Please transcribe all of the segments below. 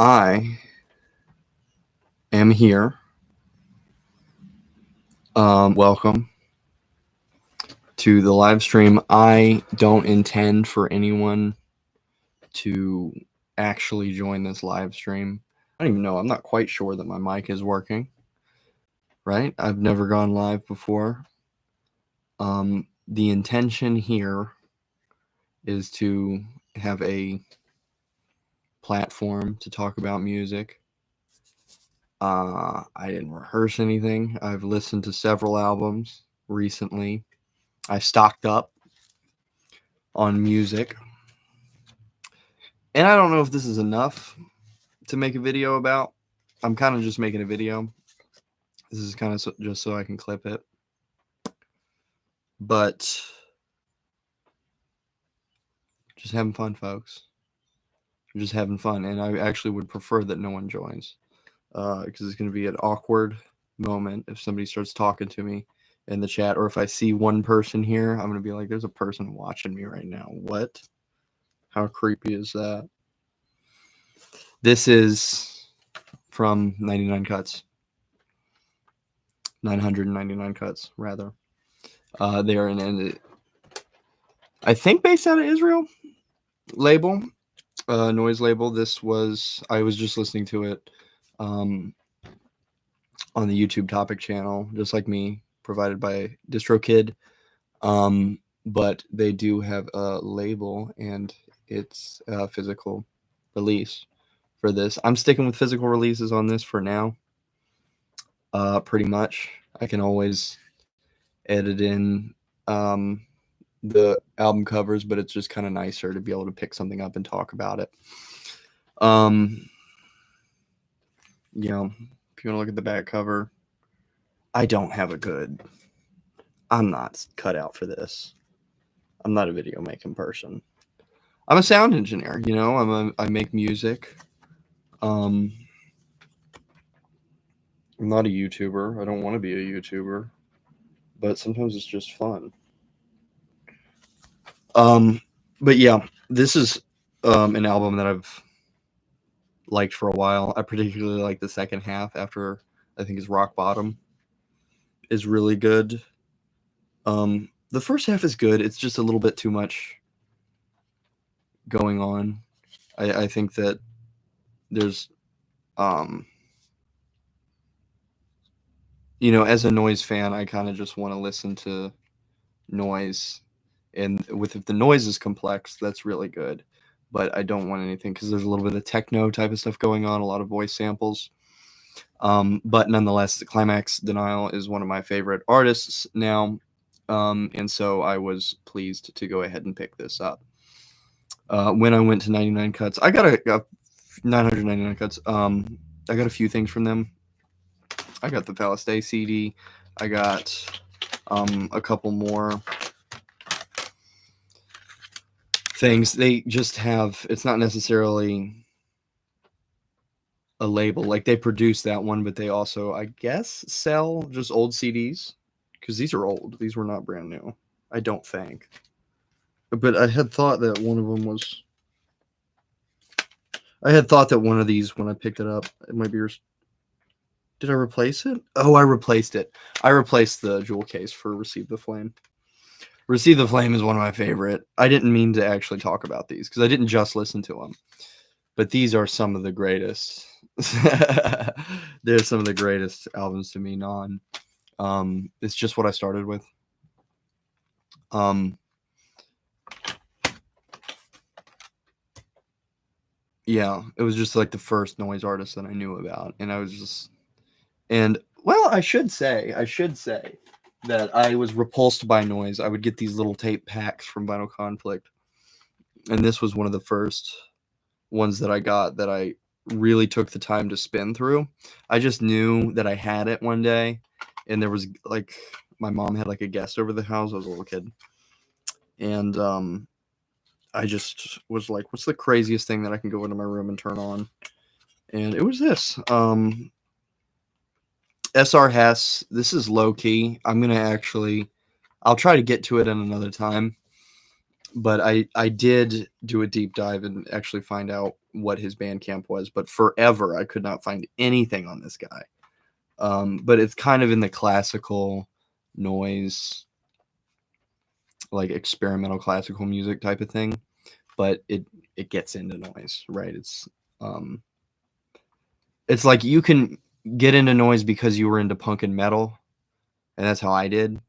I am here. Welcome to the live stream. I don't intend for anyone to actually join this live stream. I don't even know. I'm not quite sure that my mic is working. Right? I've never gone live before. The intention here is to have a platform to talk about music. I didn't rehearse anything. I've listened to several albums recently. I stocked up on music. And I don't know if this is enough to make a video about. I'm kind of just making a video. This is kind of just so I can clip it. But just having fun, folks. Just having fun. And I actually would prefer that no one joins. Because it's going to be an awkward moment if somebody starts talking to me in the chat. Or if I see one person here, I'm going to be like, there's a person watching me right now. What? How creepy is that? This is from 99 Cuts. 999 Cuts, rather. They are an, I think, based out of Israel label, noise label. I was just listening to it on the YouTube topic channel, just like me, provided by DistroKid. But they do have a label, and it's a physical release for this. I'm sticking with physical releases on this for now. Pretty much. I can always edit in the album covers, but it's just kind of nicer to be able to pick something up and talk about it. You know, if you want to look at the back cover, I'm not cut out for this. I'm not a video making person. I'm a sound engineer, you know, I make music. I'm not a YouTuber. I don't want to be a YouTuber, but sometimes it's just fun. But yeah, this is an album that I've liked for a while. I particularly like the second half after I think his Rock Bottom is really good. The first half is good. It's just a little bit too much going on. I think that there's you know, as a noise fan, I kind of just want to listen to noise, and if the noise is complex, that's really good. But I don't want anything because there's a little bit of techno type of stuff going on, a lot of voice samples. But nonetheless, the Climax Denial is one of my favorite artists now, and so I was pleased to go ahead and pick this up. When I went to 99 Cuts, I got a 999 Cuts. I got a few things from them. I got the Palace Day CD. I got a couple more things. They just have, it's not necessarily a label. Like, they produce that one, but they also, I guess, sell just old CDs. Because these are old. These were not brand new. I don't think. But I had thought that one of them was... I had thought that one of these, when I picked it up, it might be yours. Did I replace it? Oh, I replaced it. I replaced the jewel case for Receive the Flame. Receive the Flame is one of my favorite. I didn't mean to actually talk about these because I didn't just listen to them. But these are some of the greatest. They're some of the greatest albums to me. It's just what I started with. Yeah, it was just like the first noise artist that I knew about, and I was just... And, well, I should say that I was repulsed by noise. I would get these little tape packs from Vinyl Conflict, and this was one of the first ones that I got that I really took the time to spin through. I just knew that I had it one day, and there was, like, my mom had, like, a guest over the house. I was a little kid, and I just was like, what's the craziest thing that I can go into my room and turn on? And it was this. SR Hess, this is low key. I'll try to get to it in another time. But I did do a deep dive and actually find out what his Bandcamp was. But forever, I could not find anything on this guy. But it's kind of in the classical noise, like experimental classical music type of thing. But it gets into noise, right? It's like you can get into noise because you were into punk and metal, and that's how I did.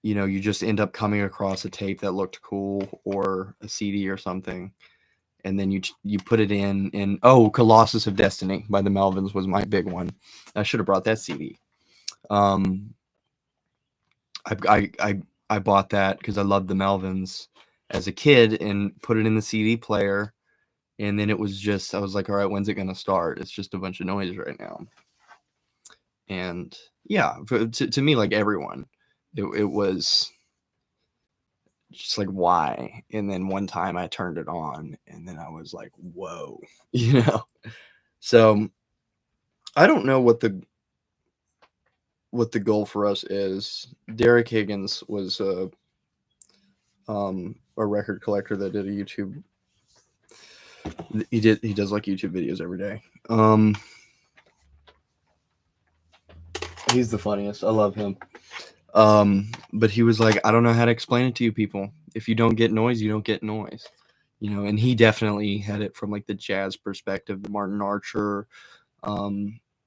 You just end up coming across a tape that looked cool or a CD or something, and then you put it in. And Colossus of Destiny by the Melvins was my big one. I should have brought that CD. I bought that because I loved the Melvins as a kid and put it in the CD player. And then I was like, all right, when's it going to start? It's just a bunch of noise right now. And yeah, to me, like everyone, it was just like, why? And then one time I turned it on and then I was like, whoa, So I don't know what the goal for us is. Derek Higgins was a record collector that did a YouTube. He does like YouTube videos every day. He's the funniest. I love him. But he was like, I don't know how to explain it to you people. If you don't get noise, you don't get noise. And he definitely had it from like the jazz perspective, the Martin Archer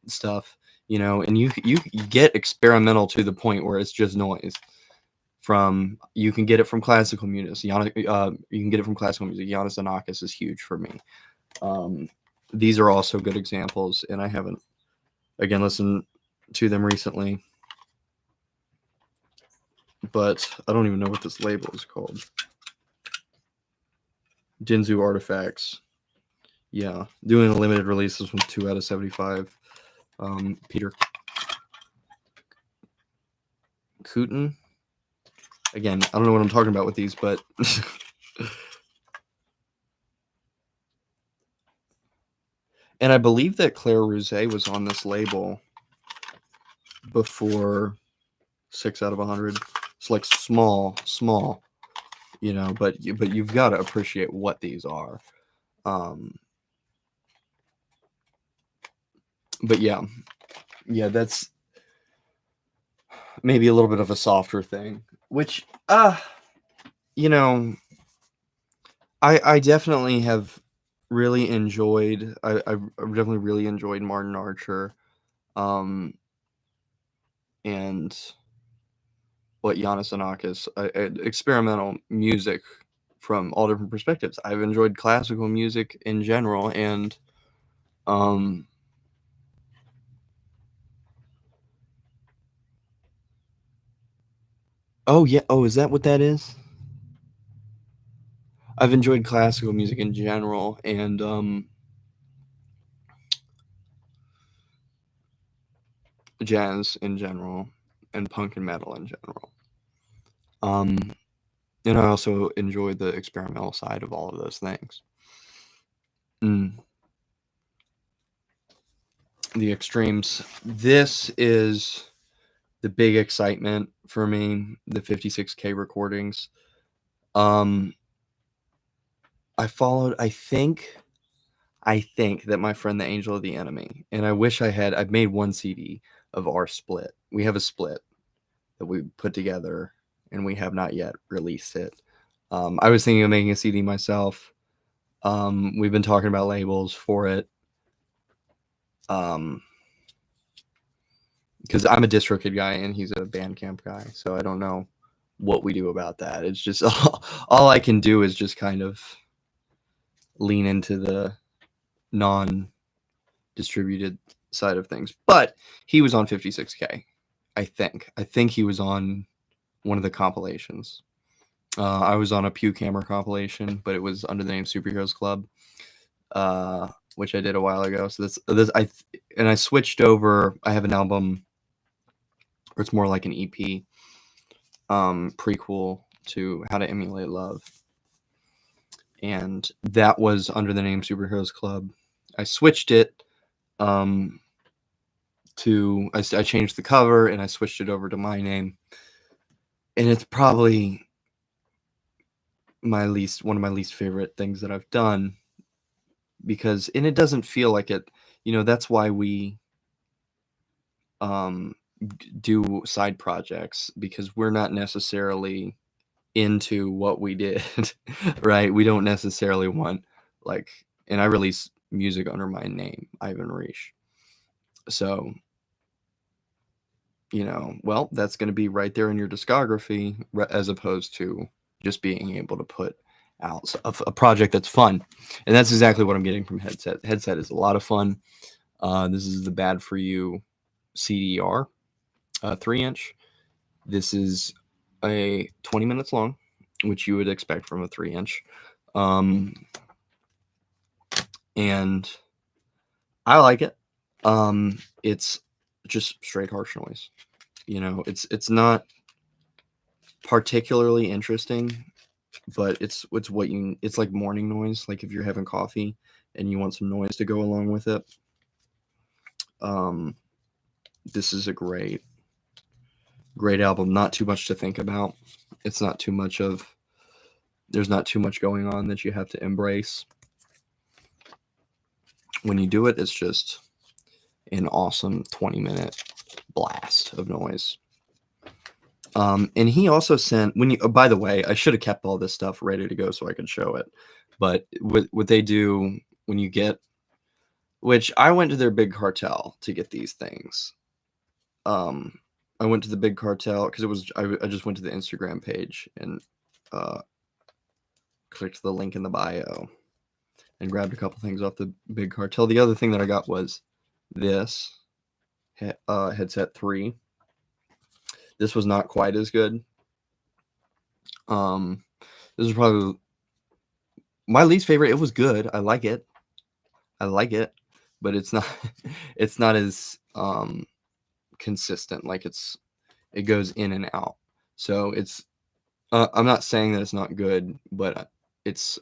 stuff, and you get experimental to the point where it's just noise. You can get it from classical music. You can get it from classical music. Giannis Anakis is huge for me. These are also good examples, and I haven't, again, listened to them recently, but I don't even know what this label is called. Jinzu Artifacts. Yeah, doing a limited release. This one's 2 out of 75. Peter Kooten. Again, I don't know what I'm talking about with these, but and I believe that Claire Rousset was on this label before 6 out of 100. It's like small, but you've got to appreciate what these are. But yeah, that's maybe a little bit of a softer thing, which I definitely have really enjoyed. I've definitely really enjoyed Martin Archer, and what Giannis Anakis, experimental music from all different perspectives. I've enjoyed classical music in general, and oh yeah, is that what that is? I've enjoyed classical music in general, and jazz in general, and punk and metal in general. And I also enjoy the experimental side of all of those things. The extremes. This is the big excitement for me, the 56K recordings. I think that my friend, the Angel of the Enemy, and I've made one CD of our split. We have a split that we put together, and we have not yet released it. I was thinking of making a CD myself. We've been talking about labels for it. Because I'm a DistroKid guy and he's a Bandcamp guy, so I don't know what we do about that. It's just all I can do is just kind of lean into the non-distributed side of things. But he was on 56K, I think he was on one of the compilations. I was on a Pew Camera compilation, but it was under the name Superheroes Club, which I did a while ago. So I switched over. I have an album, or it's more like an EP, prequel to How to Emulate Love, and that was under the name Superheroes Club. I switched it I changed the cover and I switched it over to my name, and it's probably one of my least favorite things that I've done, because it doesn't feel like it. That's why we um do side projects, because we're not necessarily into what we did. Right? We don't necessarily want, like, and I release music under my name, Ivan Reish. So, well, that's going to be right there in your discography, as opposed to just being able to put out a project that's fun. And that's exactly what I'm getting from Hedset. Hedset is a lot of fun. This is the Bad For You CDR, 3-inch. This is a 20 minutes long, which you would expect from a 3-inch. And I like it. It's just straight harsh noise. It's not particularly interesting, but it's like morning noise. Like if you're having coffee and you want some noise to go along with it. This is a great album. Not too much to think about. It's not too much of. There's not too much going on that you have to embrace. When you do it, it's just an awesome 20-minute blast of noise. And he also sent, by the way, I should have kept all this stuff ready to go so I could show it. But what they do when you get, which I went to their Big Cartel to get these things. I went to the Big Cartel because I just went to the Instagram page and clicked the link in the bio and grabbed a couple things off the Big Cartel. The other thing that I got was this Hedset 3. This was not quite as good. This is probably my least favorite. It was good. I like it, but it's not as consistent. Like it goes in and out. So it's I'm not saying that it's not good, but it's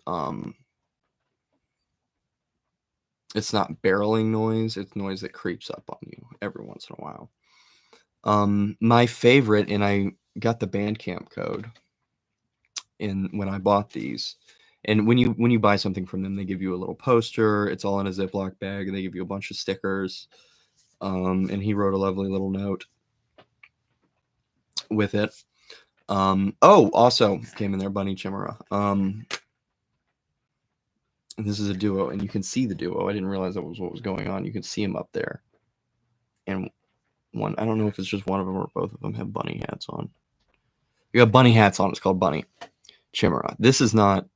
not barreling noise. It's noise that creeps up on you every once in a while. My favorite, and I got the Bandcamp code when I bought these. And when you buy something from them, they give you a little poster. It's all in a Ziploc bag, and they give you a bunch of stickers. And he wrote a lovely little note with it. Also came in there, Bunny Chimera. This is a duo, and you can see the duo. I didn't realize that was what was going on. You can see him up there. And one, I don't know if it's just one of them or both of them have bunny hats on. You got bunny hats on. It's called Bunny Chimera. This is not,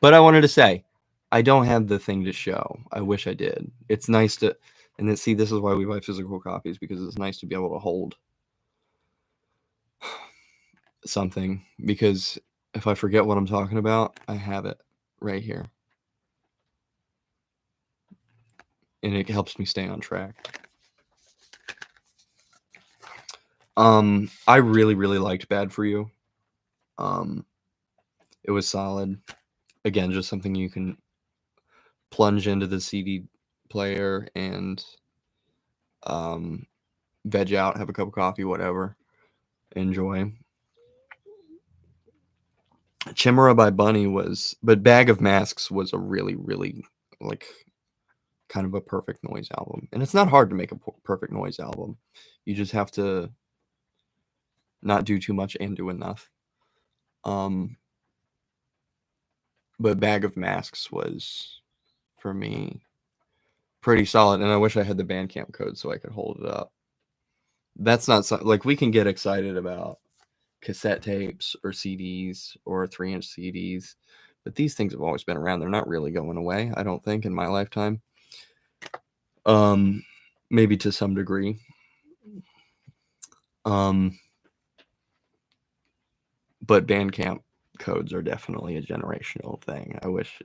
but I wanted to say, I don't have the thing to show. I wish I did. It's nice to, and then see, this is why we buy physical copies, because it's nice to be able to hold something, because if I forget what I'm talking about, I have it right here. And it helps me stay on track. I really, really liked Bad For You. It was solid. Again, just something you can plunge into the CD player and veg out, have a cup of coffee, whatever. Enjoy. Chimera by Bunny but Bag of Masks was a really, really, like, kind of a perfect noise album. And it's not hard to make a perfect noise album. You just have to not do too much and do enough. But Bag of Masks was, for me, pretty solid. And I wish I had the Bandcamp code so I could hold it up. That's not like, we can get excited about cassette tapes or CDs or 3-inch CDs, but these things have always been around. They're not really going away, I don't think, in my lifetime. Maybe to some degree. But Bandcamp codes are definitely a generational thing. I wish,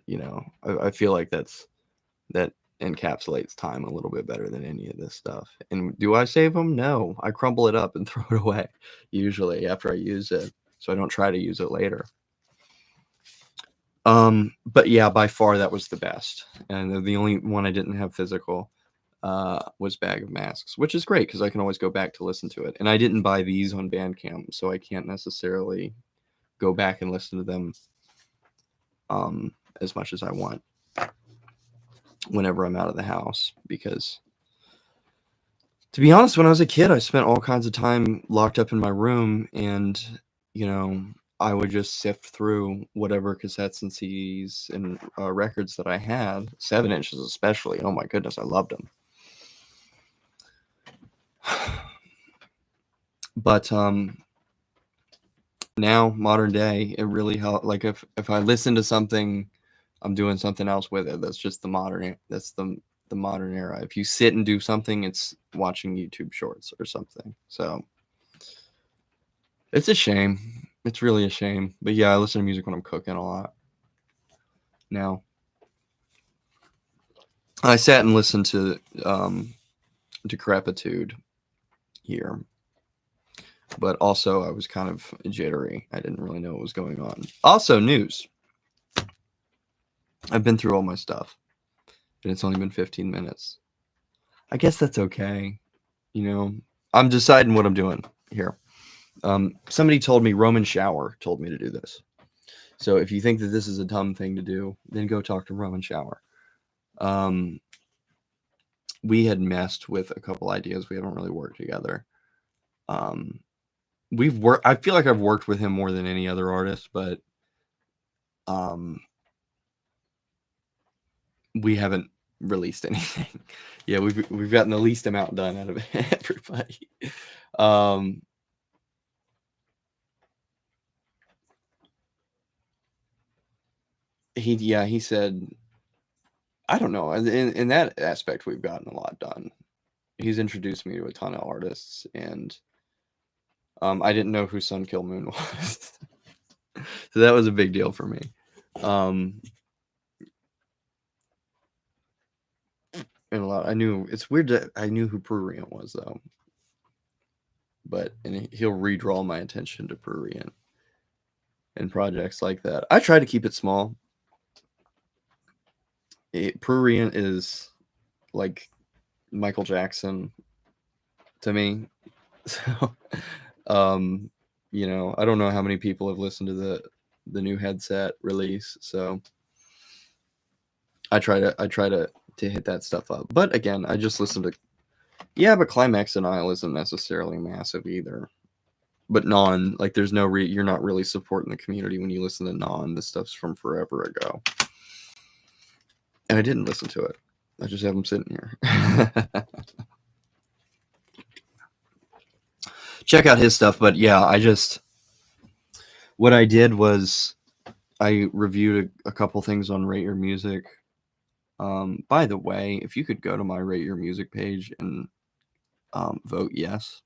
I feel like that encapsulates time a little bit better than any of this stuff. And do I save them? No, I crumble it up and throw it away usually after I use it, so I don't try to use it later. But yeah, by far that was the best, and the only one I didn't have physical was Bag of Masks, which is great because I can always go back to listen to it. And I didn't buy these on Bandcamp, so I can't necessarily go back and listen to them as much as I want whenever I'm out of the house, because to be honest, when I was a kid, I spent all kinds of time locked up in my room, and I would just sift through whatever cassettes and CDs and records that I had, 7 inches especially. Oh my goodness, I loved them. But now, modern day, it really helps. Like if I listen to something, I'm doing something else with it. That's just the modern. That's the modern era. If you sit and do something, it's watching YouTube shorts or something. So it's a shame. It's really a shame. But yeah, I listen to music when I'm cooking a lot. Now, I sat and listened to Decrepitude here, but also I was kind of jittery. I didn't really know what was going on. Also, news. I've been through all my stuff, and it's only been 15 minutes. I guess that's okay. I'm deciding what I'm doing here. Somebody told me, Roman Shower told me to do this. So if you think that this is a dumb thing to do, then go talk to Roman Shower. We had messed with a couple ideas. We haven't really worked together. We've worked. I feel like I've worked with him more than any other artist, but we haven't released anything. Yeah, we've gotten the least amount done out of everybody. He said, I don't know. In that aspect, we've gotten a lot done. He's introduced me to a ton of artists, and I didn't know who Sun Kill Moon was. So that was a big deal for me. And a lot. I knew, it's weird that I knew who Prurient was, though. And he'll redraw my attention to Prurient and projects like that. I try to keep it small. Prurient is like Michael Jackson to me. So, I don't know how many people have listened to the new Hedset release. So I try to hit that stuff up. But again, I just listen to, but Climax denial isn't necessarily massive either. But Non, like there's no you're not really supporting the community when you listen to Non. This stuff's from forever ago. And I didn't listen to it. I just have them sitting here. Check out his stuff, but yeah, what I did was I reviewed a couple things on Rate Your Music. By the way, if you could go to my Rate Your Music page and vote yes,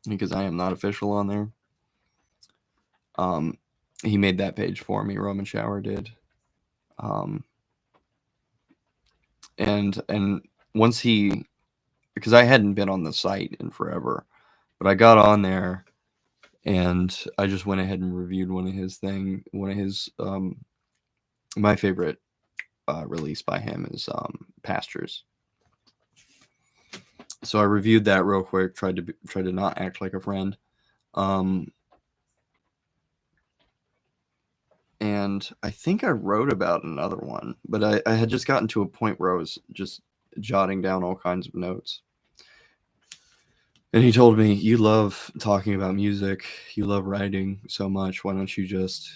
because I am not official on there. He made that page for me. Roman Shower did. And once because I hadn't been on the site in forever, but I got on there and I just went ahead and reviewed one of his my favorite release by him is Pastures. So I reviewed that real quick, tried to not act like a friend. And I think I wrote about another one, but I had just gotten to a point where I was just jotting down all kinds of notes. And he told me, you love talking about music, you love writing so much, why don't you just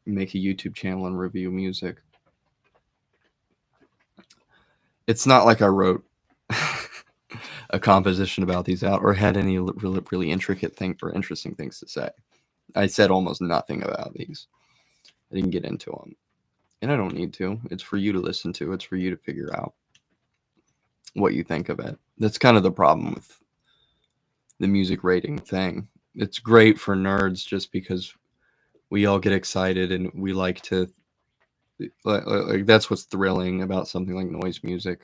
make a YouTube channel and review music? It's not like I wrote a composition about these out or had any really intricate thing or interesting things to say. I said almost nothing about these. I didn't get into them. And I don't need to. It's for you to listen to. It's for you to figure out what you think of it. That's kind of the problem with the music rating thing. It's great for nerds just because we all get excited and we like to, like that's what's thrilling about something like noise music,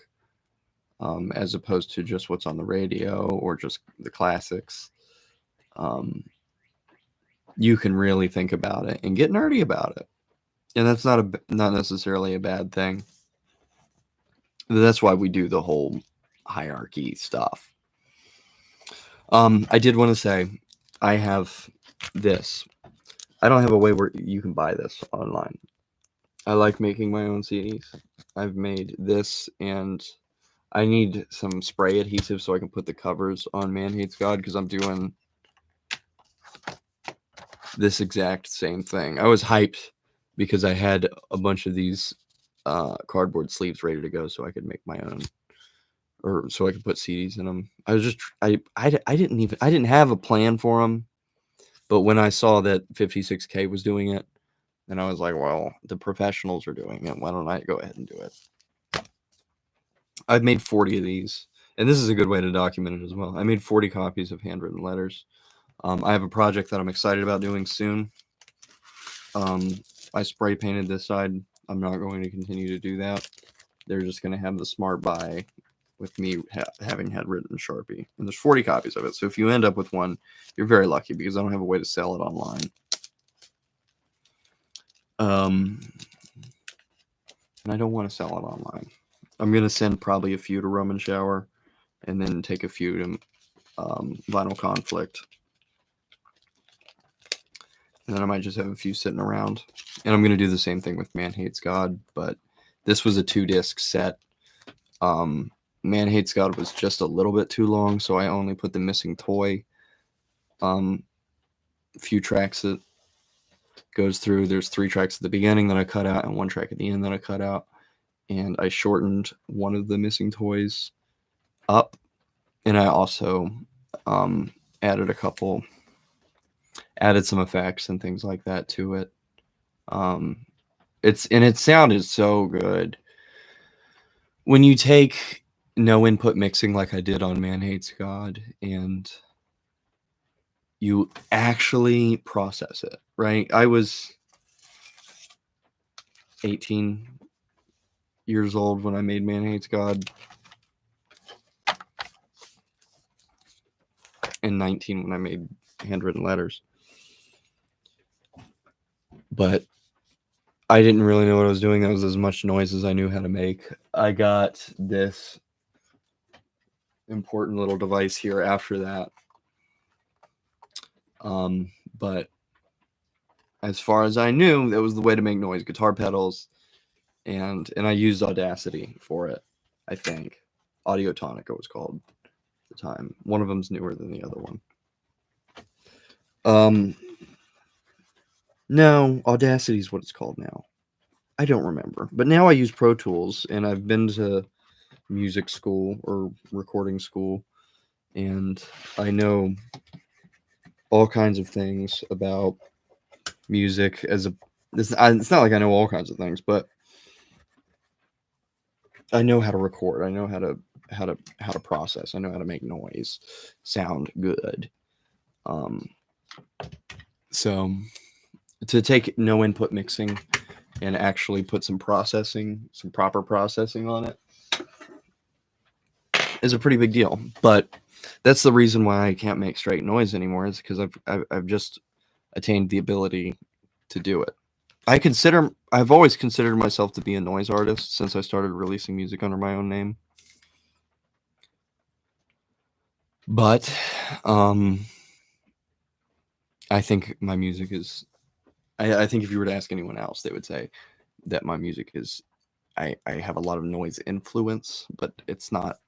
as opposed to just what's on the radio or just the classics. You can really think about it and get nerdy about it. And that's not necessarily a bad thing. That's why we do the whole hierarchy stuff. I did want to say I have this. I don't have a way where you can buy this online. I like making my own CDs. I've made this, and I need some spray adhesive so I can put the covers on Man Hates God, because I'm doing this exact same thing. I was hyped because I had a bunch of these cardboard sleeves ready to go so I could make my own, or so I could put CDs in them. I was just I didn't have a plan for them, but when I saw that 56K was doing it, then I was like, well, the professionals are doing it. Why don't I go ahead and do it? I've made 40 of these, and this is a good way to document it as well. I made 40 copies of handwritten letters. I have a project that I'm excited about doing soon. I spray painted this side. I'm not going to continue to do that. They're just going to have the smart buy with me having had written Sharpie. And there's 40 copies of it. So if you end up with one, you're very lucky because I don't have a way to sell it online. And I don't want to sell it online. I'm going to send probably a few to Roman Shower and then take a few to Vinyl Conflict. And then I might just have a few sitting around. And I'm going to do the same thing with Man Hates God, but this was a 2-disc set. Man Hates God was just a little bit too long, so I only put the Missing Toy few tracks that goes through. There's 3 tracks at the beginning that I cut out and 1 track at the end that I cut out. And I shortened one of the Missing Toys up, and I also added some effects and things like that to it. It sounded so good. When you take no input mixing like I did on Man Hates God, and you actually process it, right? I was 18 years old when I made Man Hates God, and 19 when I made handwritten letters. But I didn't really know what I was doing. That was as much noise as I knew how to make. I got this important little device here after that. But as far as I knew, that was the way to make noise. Guitar pedals, and I used Audacity for it, I think. Audio Tonic it was called at the time. One of them's newer than the other one. No, Audacity is what it's called now. I don't remember. But now I use Pro Tools, and I've been to music school or recording school, and I know all kinds of things about music. It's not like I know all kinds of things, but I know how to record. I know how to process. I know how to make noise sound good. So to take no input mixing and actually put some proper processing on it is a pretty big deal. But that's the reason why I can't make straight noise anymore, is because I've just attained the ability to do it. I've always considered myself to be a noise artist since I started releasing music under my own name. But I think my music is, I think if you were to ask anyone else, they would say that my music is, I have a lot of noise influence, but it's not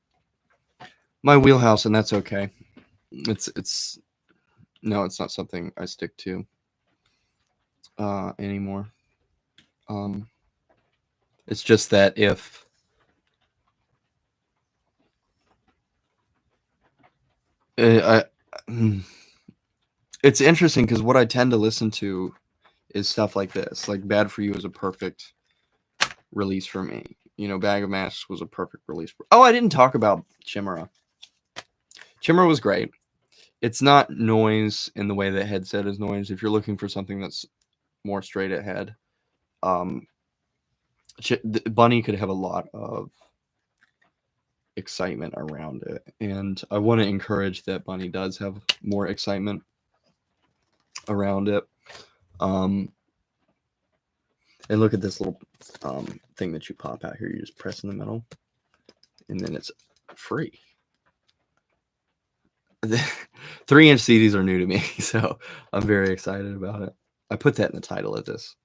my wheelhouse, and that's okay. It's not something I stick to anymore. It's just that if it's interesting because what I tend to listen to is stuff like this. Like Bad For You is a perfect release for me. Bag of Masks was a perfect release. I didn't talk about Chimera. Chimera was great. It's not noise in the way that Hedset is noise. If you're looking for something that's more straight ahead, Bunny could have a lot of excitement around it, and I want to encourage that Bunny does have more excitement around it. And look at this little thing that you pop out here. You just press in the middle, and then it's free. The 3-inch CDs are new to me, so I'm very excited about it. I put that in the title of this.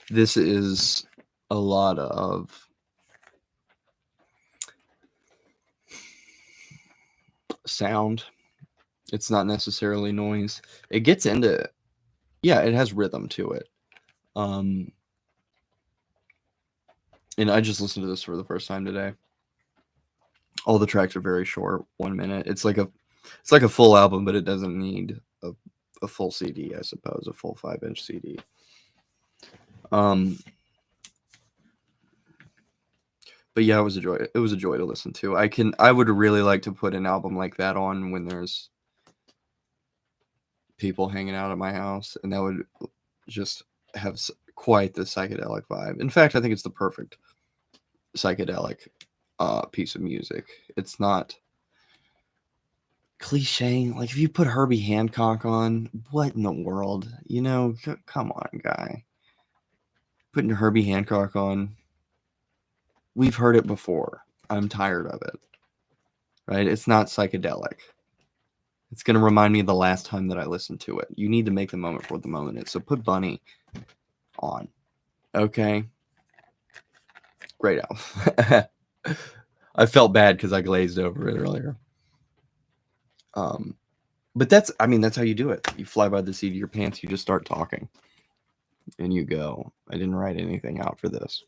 This is a lot of sound. It's not necessarily noise. It gets into, yeah, it has rhythm to it. And I just listened to this for the first time today. All the tracks are very short, 1 minute. It's like a full album, but it doesn't need a full CD, I suppose, a full 5-inch CD. But yeah, it was a joy. It was a joy to listen to. I would really like to put an album like that on when there's people hanging out at my house, and that would just have quite the psychedelic vibe. In fact, I think it's the perfect psychedelic piece of music. It's not cliche. Like if you put Herbie Hancock on, what in the world? You know, come on, guy. Putting Herbie Hancock on, we've heard it before. I'm tired of it. Right? It's not psychedelic. It's going to remind me of the last time that I listened to it. You need to make the moment for what the moment is. So put Bunny on. Okay? Great album. I felt bad because I glazed over it earlier. But that's how you do it. You fly by the seat of your pants. You just start talking. And you go. I didn't write anything out for this.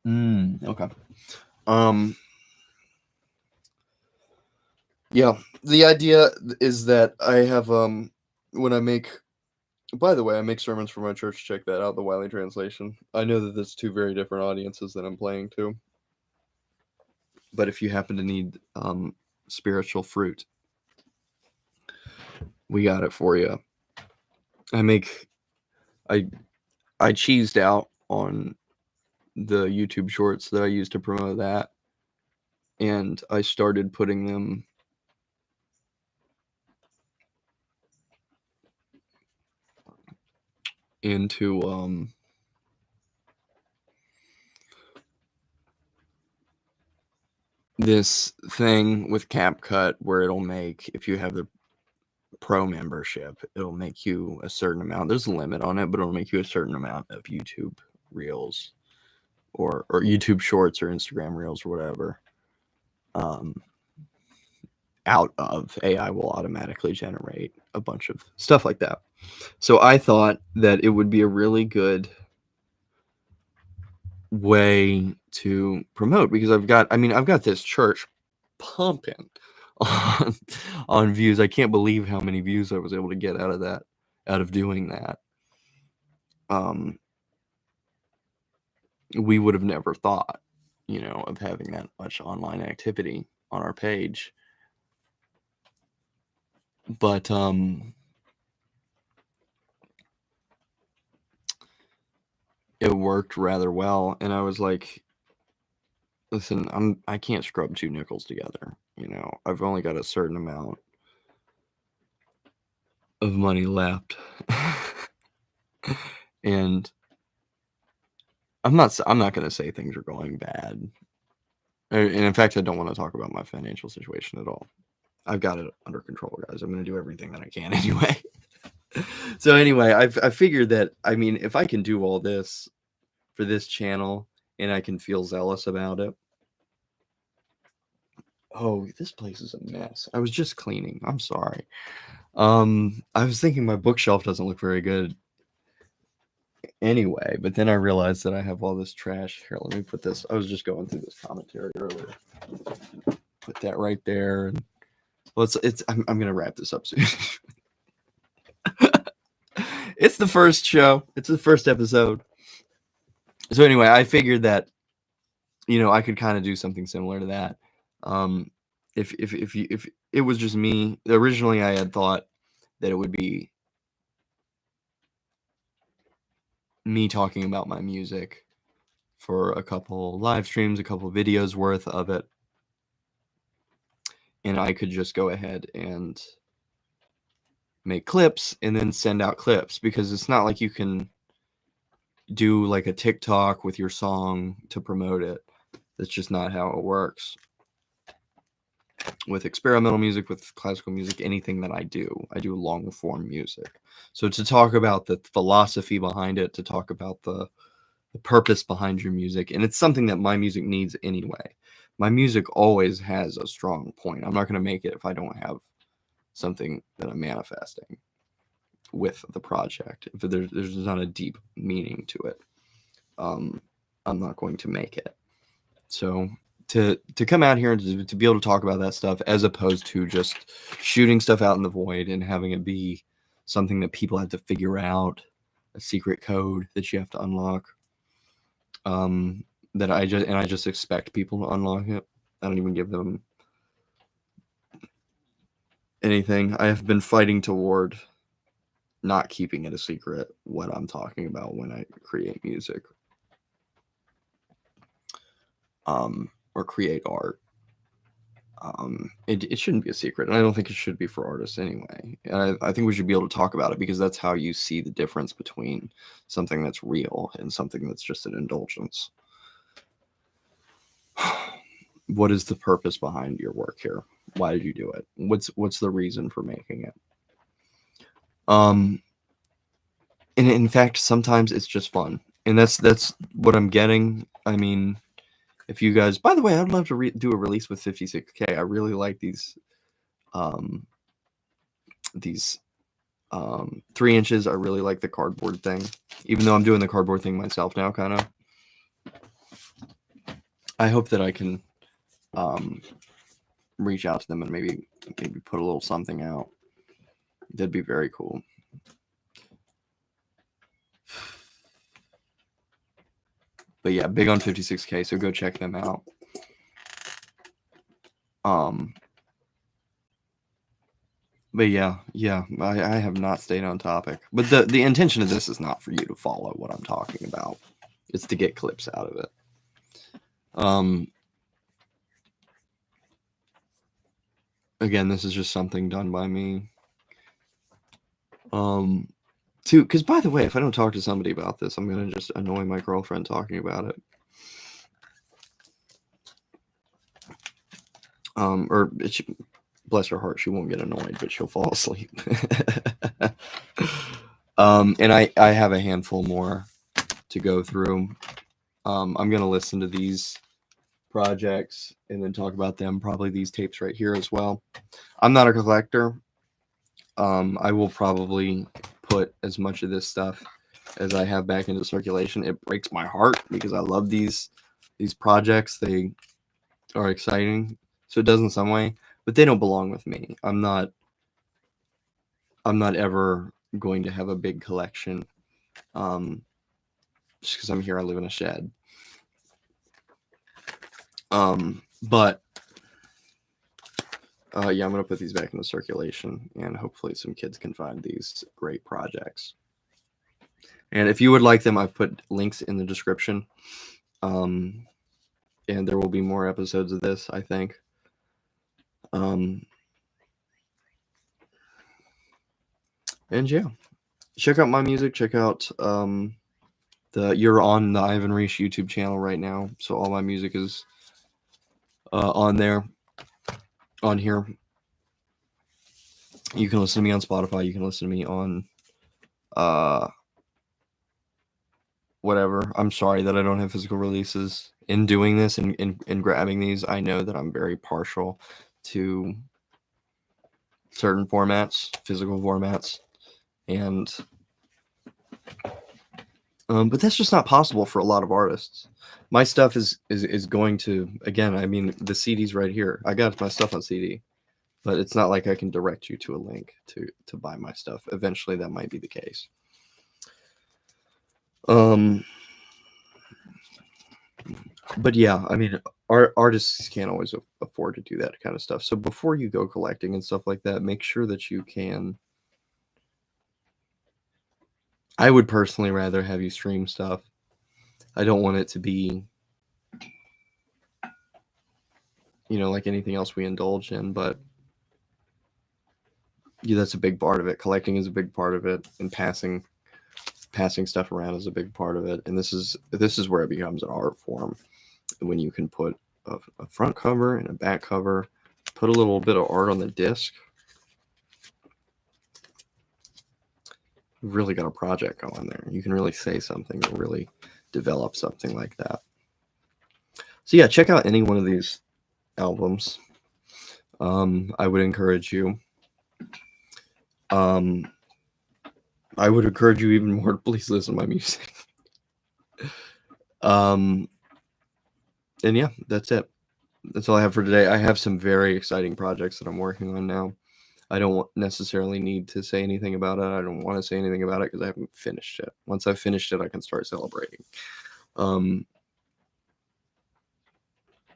Okay. Yeah, the idea is that I have when I make, by the way, I make sermons for my church. Check that out, the Wiley translation. I know that there's two very different audiences that I'm playing to, but if you happen to need spiritual fruit, we got it for you. I cheesed out on the YouTube shorts that I used to promote that, and I started putting them into this thing with CapCut where it'll make, if you have the pro membership, it'll make you a certain amount. There's a limit on it, but it'll make you a certain amount of YouTube reels or YouTube shorts or Instagram reels or whatever. Out of AI will automatically generate a bunch of stuff like that. So I thought that it would be a really good way to promote, because I've got this church pumping on views. I can't believe how many views I was able to get out of doing that. We would have never thought, of having that much online activity on our page. But it worked rather well, and I was like, listen, I can't scrub two nickels together. I've only got a certain amount of money left. And I'm not going to say things are going bad. And in fact, I don't want to talk about my financial situation at all. I've got it under control, guys. I'm going to do everything that I can anyway. So anyway, I figured that, if I can do all this for this channel and I can feel zealous about it. Oh, this place is a mess. I was just cleaning. I'm sorry. I was thinking my bookshelf doesn't look very good anyway, but then I realized that I have all this trash. Here, let me put this. I was just going through this commentary earlier. Put that right there. And well, I'm going to wrap this up soon. It's the first show. It's the first episode. So anyway, I figured that, I could kind of do something similar to that. If it was just me, originally I had thought that it would be me talking about my music for a couple live streams, a couple videos worth of it. And I could just go ahead and make clips and then send out clips, because it's not like you can do like a TikTok with your song to promote it. That's just not how it works. With experimental music, with classical music, anything that I do long form music. So to talk about the philosophy behind it, to talk about the purpose behind your music, and it's something that my music needs anyway. My music always has a strong point. I'm not going to make it if I don't have something that I'm manifesting with the project. If there's not a deep meaning to it, I'm not going to make it. So to come out here and to be able to talk about that stuff, as opposed to just shooting stuff out in the void and having it be something that people have to figure out, a secret code that you have to unlock, that I just expect people to unlock it. I don't even give them anything. I have been fighting toward not keeping it a secret what I'm talking about when I create music, or create art. It shouldn't be a secret, and I don't think it should be for artists anyway. And I think we should be able to talk about it, because that's how you see the difference between something that's real and something that's just an indulgence. What is the purpose behind your work here? Why did you do it? What's the reason for making it? And in fact, sometimes it's just fun, and that's what I'm getting. I mean, if you guys, by the way, I'd love to do a release with 56K. I really like these 3 inches. I really like the cardboard thing, even though I'm doing the cardboard thing myself now, kind of. I hope that I can reach out to them and maybe put a little something out. That'd be very cool. But yeah, big on 56K, so go check them out. But yeah, I have not stayed on topic. But the intention of this is not for you to follow what I'm talking about. It's to get clips out of it. Again, this is just something done by me. Because by the way, if I don't talk to somebody about this, I'm gonna just annoy my girlfriend talking about it. Or bless her heart, she won't get annoyed, but she'll fall asleep. And I have a handful more to go through. I'm gonna listen to these projects and then talk about them, probably these tapes right here as well. I'm not a collector. I will probably put as much of this stuff as I have back into circulation. It breaks my heart because I love these projects. They are exciting, so it does in some way, but they don't belong with me. I'm not ever going to have a big collection, just because I'm here. I live in a shed. But yeah, I'm gonna put these back into circulation, and hopefully some kids can find these great projects. And if you would like them, I've put links in the description. And there will be more episodes of this, I think. And yeah, check out my music. Check out you're on the Ivan Reich YouTube channel right now, so all my music is on here. You can listen to me on Spotify. You can listen to me on whatever. I'm sorry that I don't have physical releases. In doing this and grabbing these, I know that I'm very partial to certain formats, physical formats, and but that's just not possible for a lot of artists. My stuff is going to, again, I mean, the CD's right here. I got my stuff on CD, but it's not like I can direct you to a link to buy my stuff. Eventually that might be the case. But yeah, I mean, artists can't always afford to do that kind of stuff. So before you go collecting and stuff like that, make sure that you can. I would personally rather have you stream stuff. I don't want it to be, like anything else we indulge in, but yeah, that's a big part of it. Collecting is a big part of it, and passing passing stuff around is a big part of it, and this is where it becomes an art form, when you can put a front cover and a back cover, put a little bit of art on the disc. You've really got a project going there. You can really say something or really develop something like that. So yeah, check out any one of these albums. I would encourage you. I would encourage you even more to please listen to my music. And yeah, that's it. That's all I have for today. I have some very exciting projects that I'm working on now. I don't necessarily need to say anything about it. I don't want to say anything about it because I haven't finished it. Once I've finished it, I can start celebrating.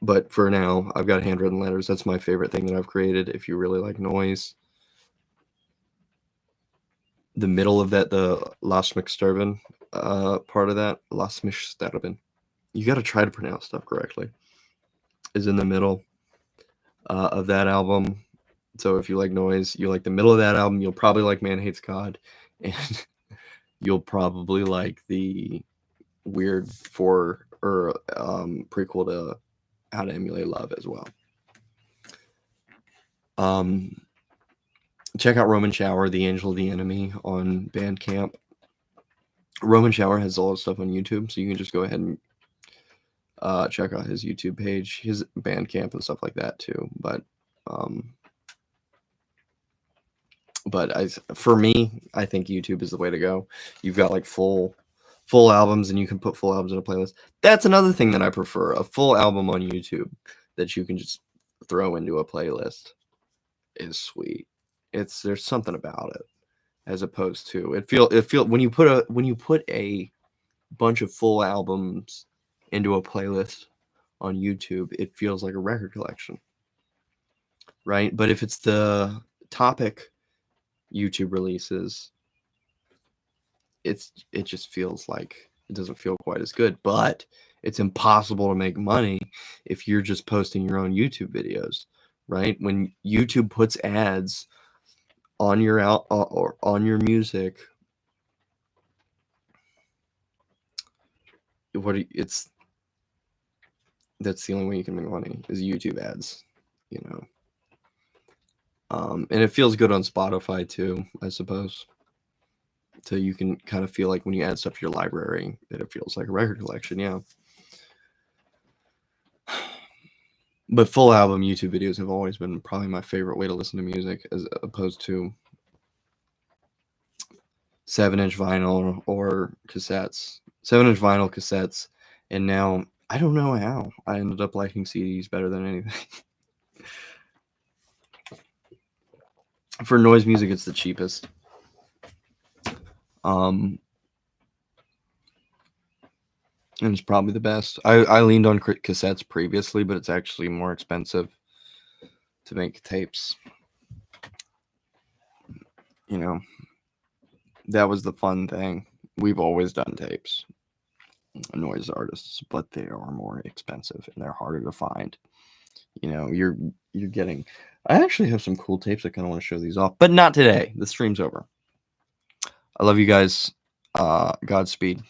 But for now, I've got handwritten letters. That's my favorite thing that I've created. If you really like noise, the middle of that, the Las McSturban part of that, Las McSturban, you got to try to pronounce stuff correctly, is in the middle of that album. So if you like noise, you like the middle of that album, you'll probably like Man Hates God, and you'll probably like the weird prequel to How to Emulate Love as well. Check out Roman Shower, The Angel of the Enemy on Bandcamp. Roman Shower has all his stuff on YouTube, so you can just go ahead and check out his YouTube page, his Bandcamp and stuff like that too. But for me, I think YouTube is the way to go. You've got like full albums, and you can put full albums in a playlist. That's another thing that I prefer, a full album on YouTube that you can just throw into a playlist is sweet. There's something about it, as opposed to it feel when you put a bunch of full albums into a playlist on YouTube, it feels like a record collection, right? But if it's the topic YouTube releases, it just feels like it doesn't feel quite as good. But it's impossible to make money if you're just posting your own YouTube videos, right? When YouTube puts ads on your or on your music, that's the only way you can make money is YouTube ads, you know. And it feels good on Spotify too, I suppose. So you can kind of feel like when you add stuff to your library that it feels like a record collection, yeah. But full album YouTube videos have always been probably my favorite way to listen to music, as opposed to 7-inch vinyl or cassettes. 7-inch vinyl, cassettes, and now I don't know how I ended up liking CDs better than anything. For noise music, it's the cheapest. And it's probably the best. I leaned on cassettes previously, but it's actually more expensive to make tapes. You know, that was the fun thing. We've always done tapes, noise artists, but they are more expensive and they're harder to find. You know, you're getting. I actually have some cool tapes. I kind of want to show these off, but not today. The stream's over. I love you guys. Godspeed.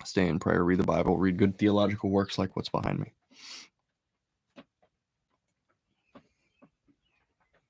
Stay in prayer. Read the Bible. Read good theological works like what's behind me.